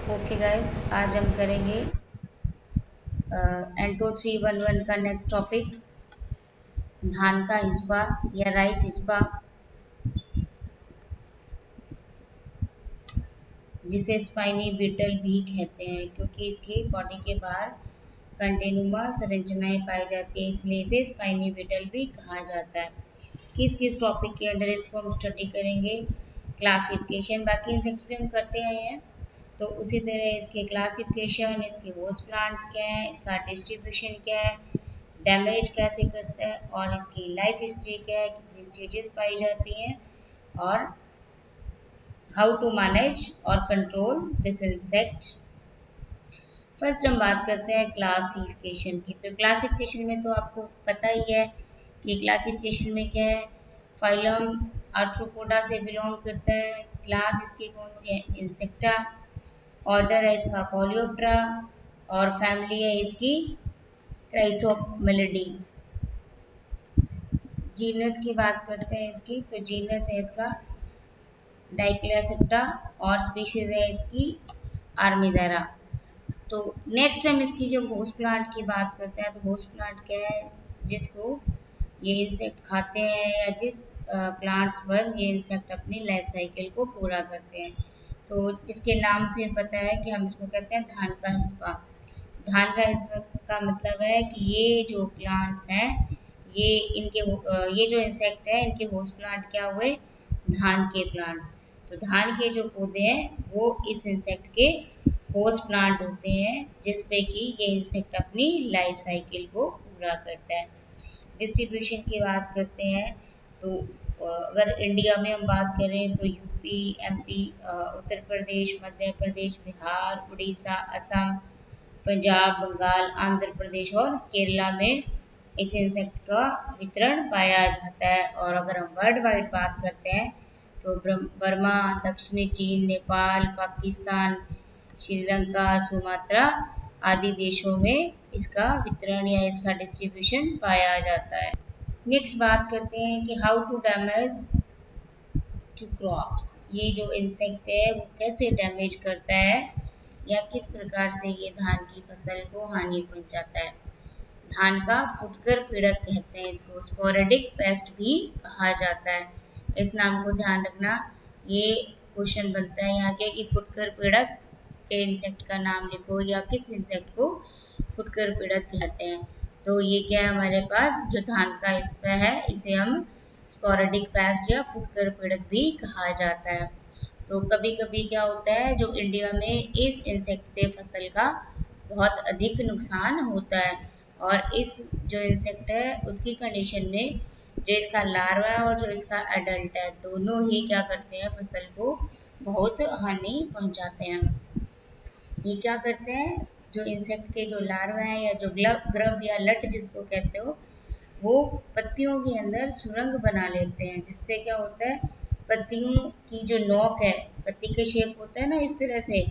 Okay guys, आज हम करेंगे एंटो 311 का नेक्स्ट टॉपिक, धान का हिस्पा या राइस हिस्पा, जिसे स्पाइनी बीटल भी कहते हैं क्योंकि इसकी बॉडी के बाहर कंटेनुमा संरचनाएं पाई जाती है, इसलिए इसे स्पाइनी बीटल भी कहा जाता है। किस किस टॉपिक के अंडर इसको हम स्टडी करेंगे? क्लासिफिकेशन, बाकी इंसेक्ट्स भी हम करते आए हैं, तो उसी तरह इसके क्लासिफिकेशन, इसके होस्ट प्लांट्स क्या है, इसका डिस्ट्रीब्यूशन क्या है, डैमेज कैसे करता है और इसकी लाइफ हिस्ट्री क्या है, कितनी स्टेजेस पाई जाती हैं और हाउ टू मैनेज और कंट्रोल दिस इंसेक्ट। फर्स्ट हम बात करते हैं क्लासिफिकेशन की। तो क्लासिफिकेशन में तो आपको पता ही है कि क्लासिफिकेशन में क्या है, फाइलम आर्थ्रोपोडा से बिलोंग करता है, क्लास इसकी कौन सी है, इंसेक्टा, ऑर्डर है इसका पॉलियोप्टरा और फैमिली है इसकी क्राइसोमेलिडी। जीनस की बात करते हैं इसकी, तो जीनस है इसका डाइक्लासेप्टा और स्पीशीज है इसकी आर्मिजेरा। तो नेक्स्ट हम इसकी जब होस्ट प्लांट की बात करते हैं, तो होस्ट प्लांट क्या है, जिसको ये इंसेक्ट खाते हैं या जिस प्लांट्स पर ये इंसेक्ट अपनी लाइफ साइकिल को पूरा करते हैं। तो इसके नाम से पता है कि हम इसको कहते हैं धान का हिस्पा। धान का हिस्पा का मतलब है कि ये जो प्लांट्स हैं, ये ये जो इंसेक्ट है इनके होस्ट प्लांट क्या हुए, धान के प्लांट्स। तो धान के जो पौधे हैं वो इस इंसेक्ट के होस्ट प्लांट होते हैं, जिस पे कि ये इंसेक्ट अपनी लाइफ साइकिल को पूरा करता है। डिस्ट्रीब्यूशन की बात करते हैं, तो अगर इंडिया में हम बात करें तो यूपी, एमपी, उत्तर प्रदेश, मध्य प्रदेश, बिहार, उड़ीसा, असम, पंजाब, बंगाल, आंध्र प्रदेश और केरला में इस इंसेक्ट का वितरण पाया जाता है। और अगर हम वर्ल्ड वाइड बात करते हैं तो बर्मा, दक्षिणी चीन, नेपाल, पाकिस्तान, श्रीलंका, सुमात्रा आदि देशों में इसका वितरण या इसका डिस्ट्रीब्यूशन पाया जाता है। नेक्स्ट बात करते हैं कि how to damage to crops. ये जो इंसेक्ट है वो कैसे डैमेज करता है या किस प्रकार से ये धान की फसल को हानि पहुंचाता है। धान का फुटकर पीड़क कहते हैं इसको, स्पोरेडिक पेस्ट भी कहा जाता है। इस नाम को ध्यान रखना, ये क्वेश्चन बनता है यहाँ के कि फुटकर पीड़क के इंसेक्ट का नाम लिखो या किस इंसेक्ट को फुटकर पीड़क कहते हैं। तो ये क्या है हमारे पास, जो धान का स्प्रे है इसे हम स्पोरेडिक पेस्ट या फुटकर पीड़क भी कहा जाता है। तो कभी कभी क्या होता है, जो इंडिया में इस इंसेक्ट से फसल का बहुत अधिक नुकसान होता है और इस जो इंसेक्ट है उसकी कंडीशन में जो इसका लार्वा है और जो इसका एडल्ट है दोनों ही क्या करते हैं, फसल को बहुत हानि पहुंचाते हैं। ये क्या करते हैं, जो इंसेक्ट के जो लार्वा है या जो ग्रब या लट जिसको कहते हो, वो पत्तियों के अंदर सुरंग बना लेते हैं, जिससे क्या होता है, पत्तियों की जो नोक है, पत्ती के शेप होता है ना इस तरह से,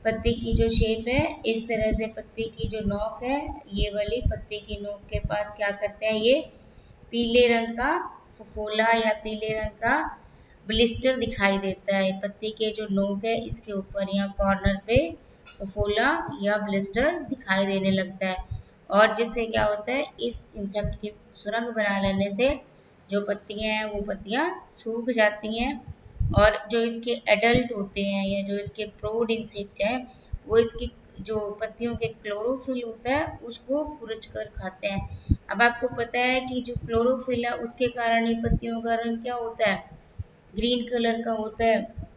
पत्ती की जो शेप है इस तरह से पत्ती की जो नोक है, ये वाली पत्ती की नोक के पास क्या करते हैं, ये पीले रंग का फफोला या पीले रंग का ब्लिस्टर दिखाई देता है। पत्ती के जो नोक है इसके ऊपर या कॉर्नर पे फफोला या ब्लिस्टर दिखाई देने लगता है और जिससे क्या होता है, इस इंसेक्ट की सुरंग बना लेने से जो पत्तियां हैं वो पत्तियां सूख जाती हैं और जो इसके एडल्ट होते हैं या जो इसके प्रौढ़ इंसेक्ट हैं वो इसकी जो पत्तियों के क्लोरोफिल होता है उसको खुरच कर खाते हैं। अब आपको पता है कि जो क्लोरोफिल है उसके कारण ही पत्तियों का रंग क्या होता है, ग्रीन कलर का होता है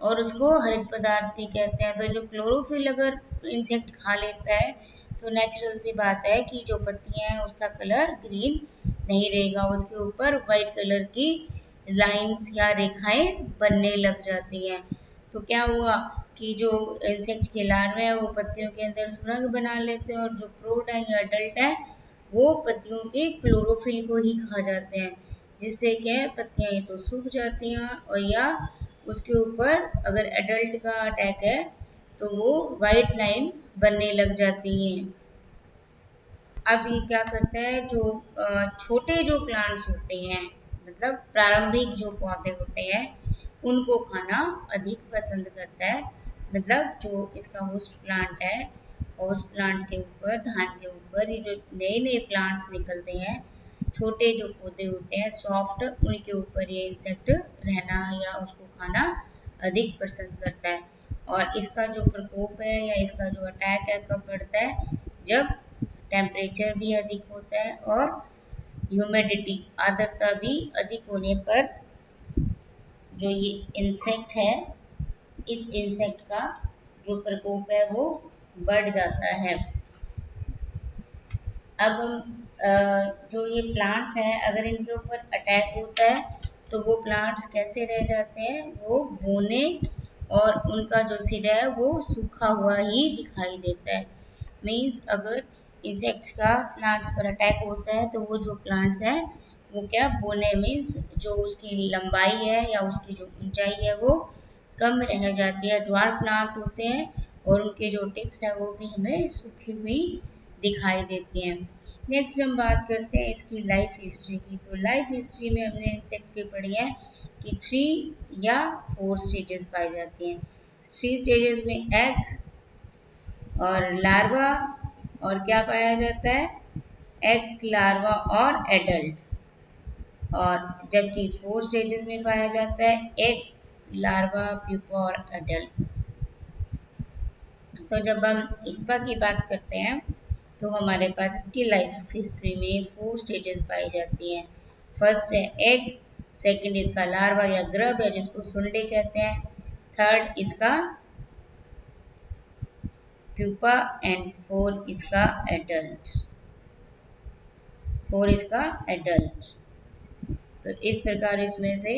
और उसको हरित पदार्थ भी कहते हैं। तो जो क्लोरोफिल अगर इंसेक्ट खा लेता है तो नेचुरल सी बात है कि जो पत्तियां हैं उसका कलर ग्रीन नहीं रहेगा, उसके ऊपर वाइट कलर की लाइंस या रेखाएं बनने लग जाती हैं। तो क्या हुआ कि जो इंसेक्ट के लार्वे हैं वो पत्तियों के अंदर सुरंग बना लेते हैं और जो प्रौढ़ है या अडल्ट है वो पत्तियों के क्लोरोफिल को ही खा जाते हैं, जिससे क्या है, पत्तियां ये तो सूख जाती हैं और या उसके ऊपर अगर एडल्ट का अटैक है तो वो वाइट लाइन्स बनने लग जाती हैं। अब ये क्या करता है, जो छोटे जो प्लांट्स होते हैं, मतलब प्रारंभिक जो पौधे होते हैं, उनको खाना अधिक पसंद करता है, मतलब जो इसका होस्ट प्लांट है, होस्ट प्लांट के ऊपर, धान के ऊपर ये जो नए नए प्लांट्स निकलते हैं, छोटे जो पौधे होते हैं सॉफ्ट, उनके ऊपर ये इंसेक्ट रहना या उसको खाना अधिक पसंद करता है। और इसका जो प्रकोप है या इसका जो अटैक है कब बढ़ता है, जब टेम्परेचर भी अधिक होता है और ह्यूमिडिटी, आर्द्रता भी अधिक होने पर जो ये इंसेक्ट है, इस इंसेक्ट का जो प्रकोप है वो बढ़ जाता है। अब जो ये प्लांट्स हैं, अगर इनके ऊपर अटैक होता है तो वो प्लांट्स कैसे रह जाते हैं, वो बौने और उनका जो सिरा है वो सूखा हुआ ही दिखाई देता है। मीन्स अगर इंसेक्ट्स का प्लांट्स पर अटैक होता है तो वो जो प्लांट्स हैं वो क्या बौने, मीन्स जो उसकी लंबाई है या उसकी जो ऊंचाई है वो कम रह जाती है, ड्वार्फ प्लांट होते हैं और उनके जो टिप्स हैं वो भी हमें सूखी हुई दिखाई देती हैं। नेक्स्ट हम बात करते हैं इसकी लाइफ हिस्ट्री की। तो लाइफ हिस्ट्री में हमने इंसेक्ट की पढ़ी है कि 3 या 4 स्टेजेस पाई जाती हैं। 3 स्टेजेस में एग और लार्वा और क्या पाया जाता है, एग, लार्वा और एडल्ट। और जबकि 4 स्टेजेस में पाया जाता है एग, लार्वा, प्यूपा और एडल्ट। तो जब हम इस्पा की बात करते हैं तो हमारे पास इसकी लाइफ हिस्ट्री में 4 स्टेजेस पाई जाती हैं। फर्स्ट है एग, सेकंड इसका लार्वा या ग्रब है जिसको सुंडे कहते हैं, थर्ड इसका प्यूपा एंड फोर्थ इसका एडल्ट, तो इस प्रकार इसमें से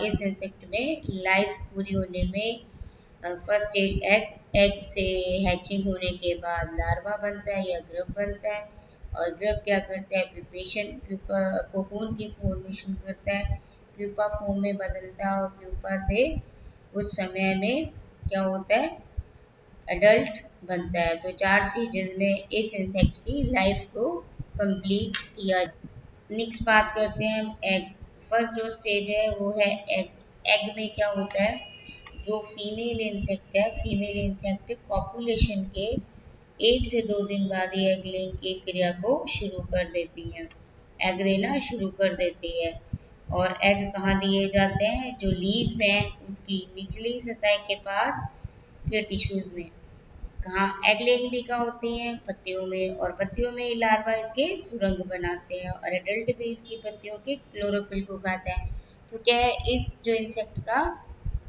इस इंसेक्ट में लाइफ पूरी होने में फर्स्ट स्टेज एग, एग से हैचिंग होने के बाद लार्वा बनता है या ग्रब बनता है, और ग्रब क्या करता है, प्यूपेशन, प्यूपा कोकून की फॉर्मेशन करता है, प्यूपा फॉर्म में बदलता है और प्यूपा से कुछ समय में क्या होता है, एडल्ट बनता है। तो 4 स्टेजेस में इस इंसेक्ट की लाइफ को कंप्लीट किया। नेक्स्ट बात करते हैं एग। फर्स्ट जो स्टेज है वो है एग। एग में क्या होता है, जो फीमेल इंसेक्ट है, फीमेल इंसेक्ट कॉपुलेशन के 1 से 2 दिन बाद ये एग लेइंग की क्रिया को शुरू कर देती है, एग देना शुरू कर देती है। और एग कहाँ दिए जाते हैं, जो लीव्स हैं उसकी निचली सतह के पास के टिश्यूज में। कहाँ, एग लेइंग भी कहाँ होती हैं, पत्तियों में, और पत्तियों में लार्वा इसके सुरंग बनाते हैं और एडल्ट भी इसकी पत्तियों के क्लोरोफिल को खाता है। तो क्या है, इस जो इंसेक्ट का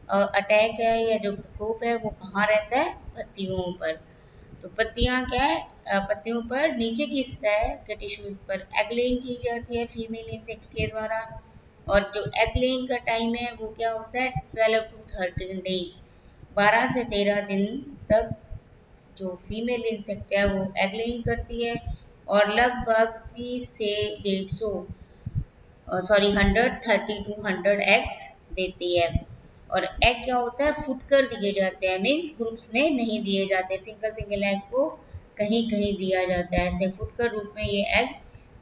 अटैक है या जो प्रकोप है वो कहाँ रहता है, पत्तियों पर। तो पत्तियां क्या है, पत्तियों पर नीचे की सतह के टिश्यूज पर एग लेइंग की जाती है फीमेल इंसेक्ट के द्वारा। और जो एग लेइंग का टाइम है वो क्या होता है, 12 to 13 डेज, 12 से 13 दिन तक जो फीमेल इंसेक्ट है वो एग लेइंग करती है और लगभग 30 से 130 to 100 एग्स देती है। और एग क्या होता है, फुटकर दिए जाते हैं, मीन्स ग्रुप्स में नहीं दिए जाते, सिंगल सिंगल एग को कहीं कहीं दिया जाता है, ऐसे फुटकर रूप में ये एग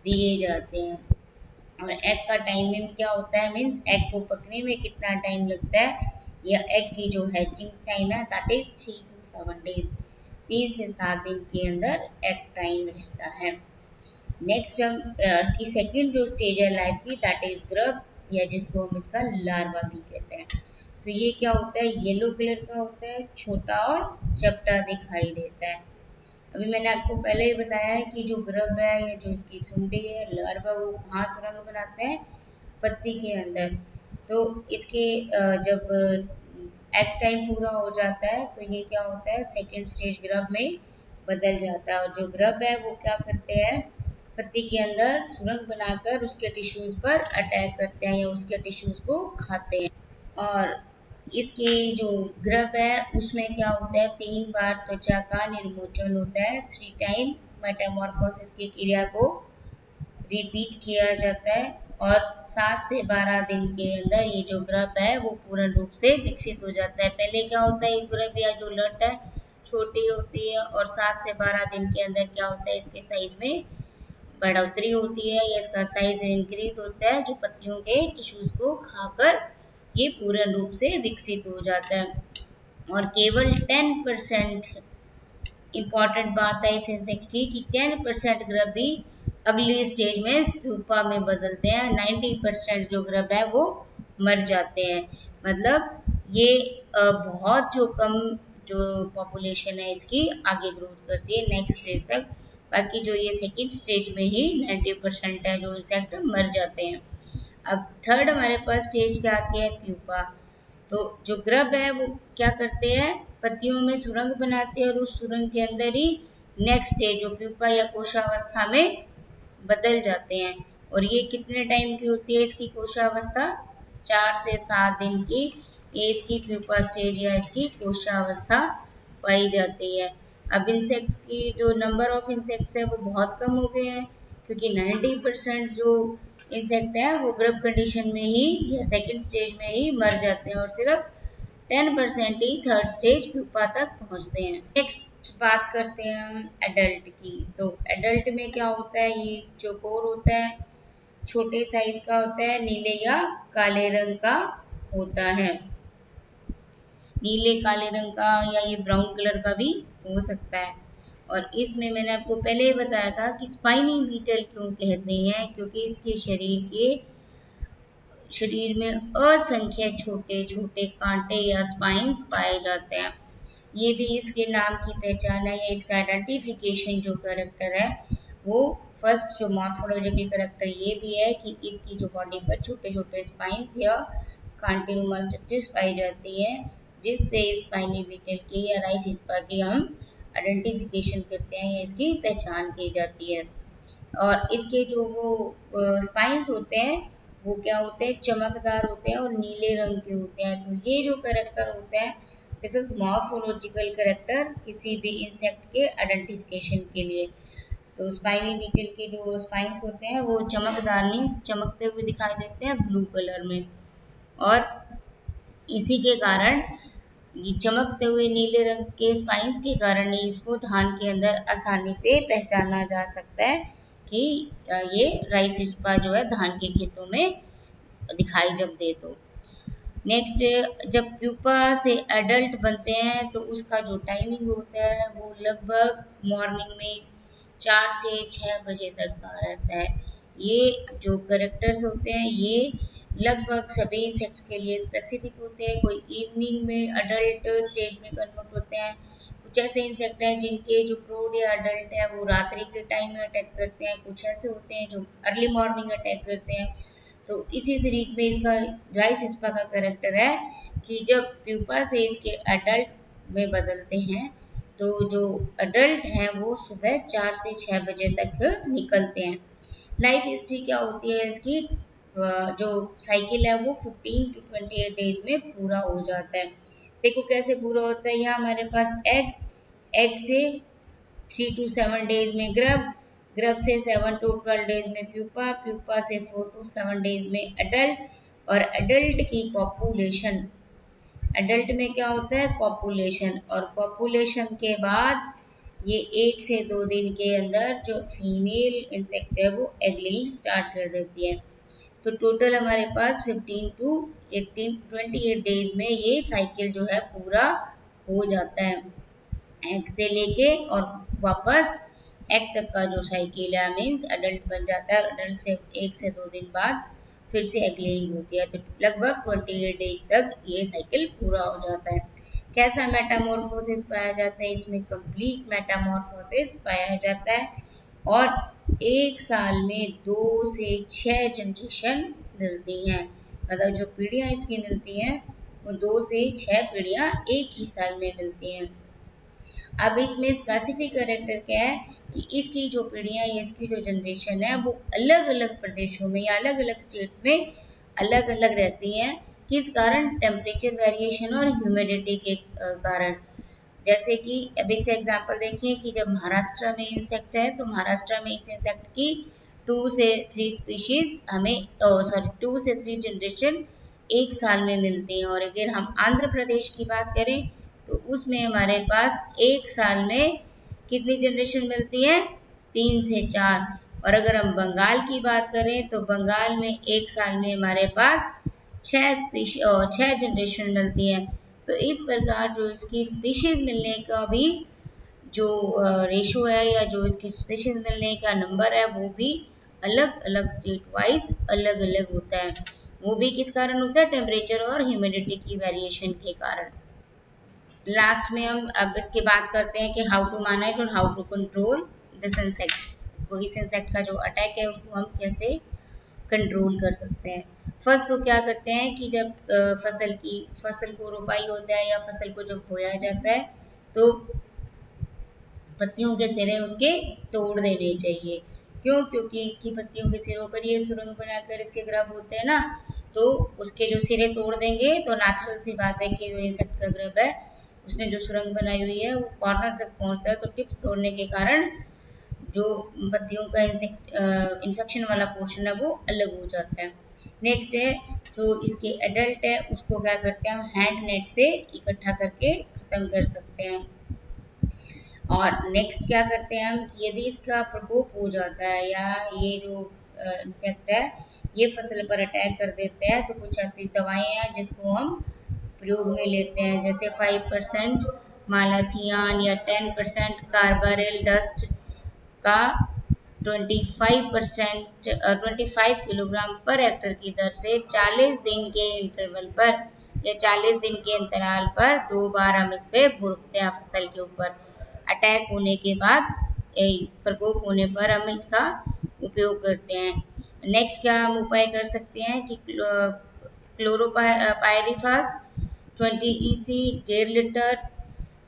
दिए जाते हैं। और एग का टाइमिंग क्या होता है, मीन्स एग को पकने में कितना टाइम लगता है, या एग की जो हैचिंग टाइम है दैट इज 3 to 7 डेज, 3 से 7 दिन के अंदर एग टाइम रहता है। नेक्स्ट हम इसकी सेकंड जो स्टेज है लाइफ की दैट इज ग्रब, या जिसको हम इसका लार्वा भी कहते हैं। तो ये क्या होता है, येलो कलर का होता है, छोटा और चपटा दिखाई देता है। अभी मैंने आपको पहले ही बताया है कि जो ग्रब है या जो इसकी सुंडी है, लार्वा, वो कहाँ सुरंग बनाते हैं, पत्ती के अंदर। तो इसके जब एग टाइम पूरा हो जाता है तो ये क्या होता है, सेकेंड स्टेज ग्रब में बदल जाता है। और जो ग्रब है वो क्या करते हैं, पत्ती के अंदर सुरंग बनाकर उसके टिश्यूज पर अटैक करते हैं या उसके टिश्यूज को खाते हैं। और इसकी जो ग्रब है उसमें क्या होता है, 3 बार त्वचा का निर्मोचन होता है, 3 टाइम मेटामॉर्फोसिस की क्रिया को रिपीट किया जाता है। और 7 से 12 दिन के अंदर ये जो ग्रब है वो पूर्ण रूप से विकसित हो जाता है। पहले क्या होता है, ये ग्रब या जो लट है छोटी होती है और 7 से 12 दिन के अंदर क्या होता है, इसके साइज में बढ़ोतरी होती है या इसका साइज इंक्रीज होता है, जो पत्तियों के टिश्यूज को खाकर ये पूर्ण रूप से विकसित हो जाता है। और केवल 10% इम्पॉर्टेंट बात है इस इंसेक्ट की कि 10% ग्रब भी अगली स्टेज में प्यूपा में बदलते हैं। 90% जो ग्रब है वो मर जाते हैं। मतलब ये बहुत जो कम जो पॉपुलेशन है इसकी आगे ग्रोथ करती है नेक्स्ट स्टेज तक। बाकी जो ये सेकेंड स्टेज में ही 90% है जो इंसेक्ट मर जाते हैं। अब थर्ड हमारे पास स्टेज क्या आती है, प्यूपा। तो जो ग्रब है वो क्या करते हैं, पत्तियों में सुरंग बनाते हैं और उस सुरंग के अंदर ही नेक्स्ट स्टेज जो प्यूपा या कोशावस्था में बदल जाते हैं। और ये कितने टाइम की होती है इसकी कोशावस्था, 4 से 7 दिन की ये इसकी प्यूपा स्टेज या इसकी कोशावस्था पाई जाती है। अब इंसेक्ट्स की जो नंबर ऑफ इंसेक्ट्स है वो बहुत कम हो गए हैं क्योंकि 90% जो इंसेक्ट है वो ग्रब कंडीशन में ही या सेकंड स्टेज में ही मर जाते हैं और सिर्फ 10% ही थर्ड स्टेज प्यूपा तक पहुंचते हैं। नेक्स्ट बात करते हैं हम एडल्ट की। तो एडल्ट में क्या होता है, ये जो कोर होता है छोटे साइज का होता है, नीले या काले रंग का होता है। नीले काले रंग का या ये ब्राउन कलर का भी हो सकता है। और इसमें मैंने आपको पहले ही बताया था कि स्पाइनी बीटल क्यों कहते हैं, क्योंकि इसके शरीर में असंख्य छोटे छोटे कांटे या स्पाइंस पाए जाते हैं। ये भी इसके नाम की पहचान है या इसका आइडेंटिफिकेशन जो कैरेक्टर है वो फर्स्ट जो मॉर्फोलॉजिकल कैरेक्टर ये भी है कि इसकी जो बॉडी पर छोटे छोटे स्पाइंस या कांटेनुमा स्ट्रक्चर्स पाई जाती है, जिससे स्पाइनी बीटल की या राइसिस्पा की हम आइडेंटिफिकेशन करते हैं या इसकी पहचान की जाती है। और इसके जो वो स्पाइंस होते हैं वो क्या होते हैं, चमकदार होते हैं और नीले रंग के होते हैं। तो ये जो कैरेक्टर होते हैं दिस इज मॉर्फोलॉजिकल कैरेक्टर किसी भी इंसेक्ट के आइडेंटिफिकेशन के लिए। तो स्पाइनी बीटल के जो स्पाइंस होते हैं वो चमकदार मीन्स चमकते हुए दिखाई देते हैं ब्लू कलर में, और इसी के कारण ये चमकते हुए नीले रंग के स्पाइंस के कारण ही इसको धान के अंदर आसानी से पहचाना जा सकता है कि ये राइसिस्पा जो है धान के खेतों में दिखाई जब दे। तो नेक्स्ट जब प्यूपा से एडल्ट बनते हैं तो उसका जो टाइमिंग होता है वो लगभग मॉर्निंग में 4 से 6 बजे तक का रहता है। ये जो कैरेक्टर्स होते हैं ये लगभग सभी इंसेक्ट्स के लिए स्पेसिफिक होते हैं। कोई इवनिंग में अडल्ट स्टेज में कन्वर्ट होते हैं, कुछ ऐसे इंसेक्ट हैं जिनके जो प्रोड या अडल्ट है वो रात्रि के टाइम में अटैक करते हैं, कुछ ऐसे होते हैं जो अर्ली मॉर्निंग अटैक करते हैं। तो इसी सीरीज में इसका राइसिस्पा का कैरेक्टर है कि जब प्यूपा से इसके एडल्ट में बदलते हैं तो जो अडल्ट हैं वो सुबह 4 से 6 बजे तक निकलते हैं। लाइफ हिस्ट्री क्या होती है इसकी, जो साइकिल है वो 15 to 28 डेज में पूरा हो जाता है। देखो कैसे पूरा होता है, यहाँ हमारे पास एग से 3 to 7 डेज में ग्रब से 7 to 12 डेज में प्यूपा से 4 to 7 डेज में एडल्ट, और एडल्ट की कॉपुलेशन, एडल्ट में क्या होता है कॉपुलेशन, और कॉपुलेशन के बाद ये 1 से 2 दिन के अंदर जो फीमेल इंसेक्ट है वो एग लेइंग स्टार्ट कर देती है। तो टोटल हमारे पास 15 to 28 डेज में ये साइकिल जो है पूरा हो जाता है। एग से लेके और वापस एग तक का जो साइकिल है मीन्स एडल्ट बन जाता है, एडल्ट से 1 से 2 दिन बाद फिर से एग लेइंग होती है। तो लगभग 28 डेज तक ये साइकिल पूरा हो जाता है। कैसा मेटामॉर्फोसिस पाया जाता है, इसमें कंप्लीट मेटामॉर्फोसिस पाया जाता है और एक साल में 2 से 6 जनरेशन मिलती हैं। मतलब जो पीढ़ियाँ इसकी मिलती हैं वो 2 से 6 पीढ़ियाँ एक ही साल में मिलती हैं। अब इसमें स्पेसिफिक कैरेक्टर क्या है कि इसकी जो पीढ़ियाँ या इसकी जो जनरेशन है वो अलग अलग प्रदेशों में या अलग अलग स्टेट्स में अलग अलग रहती हैं। किस कारण, टेम्परेचर वेरिएशन और ह्यूमिडिटी के कारण। जैसे कि अब इसका एग्जांपल देखिए कि जब महाराष्ट्र में इंसेक्ट है तो महाराष्ट्र में इस इंसेक्ट की 2 से 3 स्पीशीज हमें 2 से 3 जनरेशन एक साल में मिलती हैं। और अगर हम आंध्र प्रदेश की बात करें तो उसमें हमारे पास एक साल में कितनी जनरेशन मिलती है, 3 से 4। और अगर हम बंगाल की बात करें तो बंगाल में एक साल में हमारे पास 6 जनरेशन मिलती है। तो इस प्रकार जो इसकी स्पीशीज मिलने का भी जो रेशो है या जो इसकी स्पीशीज मिलने का नंबर है वो भी अलग अलग स्टेट वाइज अलग अलग होता है। वो भी किस कारण होता है? टेम्परेचर और ह्यूमिडिटी की वेरिएशन के कारण। लास्ट में हम अब इसकी बात करते हैं कि हाउ टू मैनेज और how to control this insect. वो इस इंसेक्ट का जो अटैक है उसको हम कैसे कंट्रोल कर सकते हैं। फर्स्ट तो क्या करते हैं कि जब फसल को रोपाई होता है या फसल को जब बोया जाता है तो पत्तियों के सिरे उसके तोड़ देने चाहिए। क्यों? क्योंकि इसकी पत्तियों के सिरों पर ये सुरंग बनाकर इसके ग्रब होते हैं ना, तो उसके जो सिरे तोड़ देंगे तो नेचुरल सी बात है कि जो इंसेक्ट का ग्रब है उसने जो सुरंग बनाई हुई है वो कॉर्नर तक पहुंचता है, तो टिप्स तोड़ने के कारण जो पत्तियों का इन्फेक्शन वाला पोर्शन है वो अलग हो जाता है। नेक्स्ट है जो इसके एडल्ट है उसको क्या करते हैं हम हैंड नेट से इकट्ठा करके खत्म कर सकते हैं। और नेक्स्ट क्या करते हैं हम कि यदि इसका प्रकोप हो जाता है या ये जो इंसेक्ट है ये फसल पर अटैक कर देते हैं तो कुछ ऐसी दवाएं हैं जिसको हम प्रयोग में लेते हैं, जैसे 5% मालाथियान या 10% कार्बारिल डस्ट का 25 किलोग्राम पर हेक्टर की दर से 40 दिन के इंटरवल पर या 40 दिन के अंतराल पर 2 बार हम इस पे भुरकते हैं फसल के ऊपर। अटैक होने के बाद प्रकोप होने पर हम इसका उपयोग करते हैं। नेक्स्ट क्या हम उपाय कर सकते हैं कि क्लोरोपायरिफास 20 EC 1.5 litre,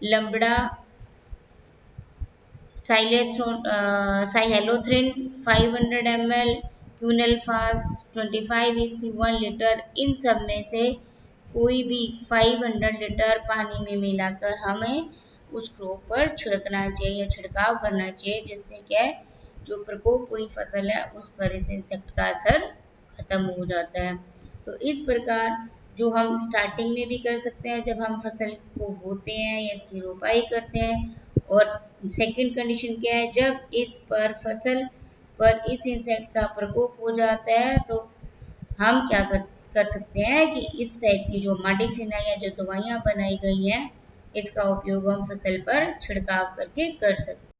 लंबड़ा साइहेलोथ्रिन 500 ml, क्यूनेलफास 25 EC 1 litre, इन सब में से कोई भी 500 लीटर पानी में मिलाकर हमें उस क्रॉप पर छिड़कना चाहिए या छिड़काव करना चाहिए, जिससे क्या है जो प्रकोप हुई फसल है उस पर इस इंसेक्ट का असर खत्म हो जाता है। तो इस प्रकार जो हम स्टार्टिंग में भी कर सकते हैं जब हम फसल को बोते हैं या इसकी रोपाई करते हैं, और सेकंड कंडीशन क्या है जब इस पर फसल पर इस इंसेक्ट का प्रकोप हो जाता है तो हम क्या कर सकते हैं कि इस टाइप की जो मेडिसिन है या जो दवाइयाँ बनाई गई हैं इसका उपयोग हम फसल पर छिड़काव करके कर सकते हैं।